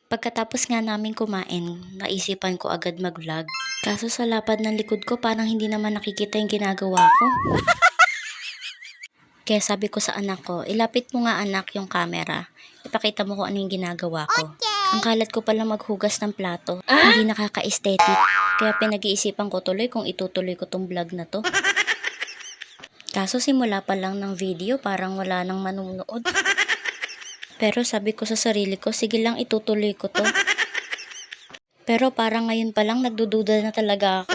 Pagkatapos nga namin kumain, naisipan ko agad mag-vlog. Kaso sa lapad ng likod ko parang hindi naman nakikita yung ginagawa ko. Kaya sabi ko sa anak ko, ilapit mo nga anak yung camera. Ipakita mo kung ano yung ginagawa ko. Ang kalat ko pala maghugas ng plato. Hindi nakaka-aesthetic. Kaya pinag-iisipan ko tuloy kung itutuloy ko tong vlog na to. Kaso simula pa lang ng video, parang wala nang manunood. Pero sabi ko sa sarili ko, sige lang itutuloy ko to. Pero parang ngayon pa lang nagdududa na talaga ako.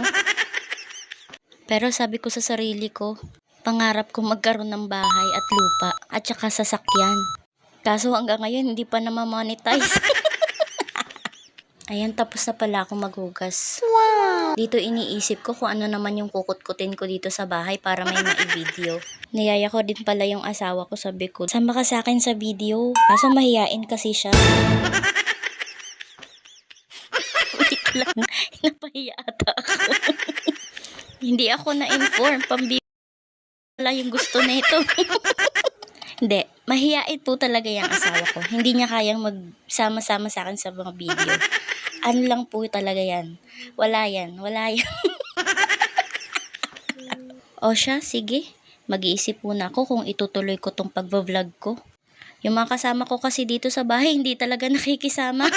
Pero sabi ko sa sarili ko, pangarap ko magkaroon ng bahay at lupa at saka sasakyan. Kaso hanggang ngayon hindi pa na-monetize. Ayan, tapos na pala ako maghugas. Wow! Dito iniisip ko kung ano naman yung kukut-kutin ko dito sa bahay para may mai-video. Niyaya ko din pala yung asawa ko, sabi ko, sama ka sa akin sa video. Kaso mahiyain kasi siya. Wait lang, napahiya ata ako. Hindi ako na-inform, pambibigla yung gusto nito. Hindi, mahiyain po talaga yung asawa ko. Hindi niya kayang magsama-sama sa akin sa mga video. Ano lang po talaga yan. Wala yan. O siya, sige. Mag-iisip muna ako kung itutuloy ko tong pagbablog ko. Yung mga kasama ko kasi dito sa bahay, hindi talaga nakikisama.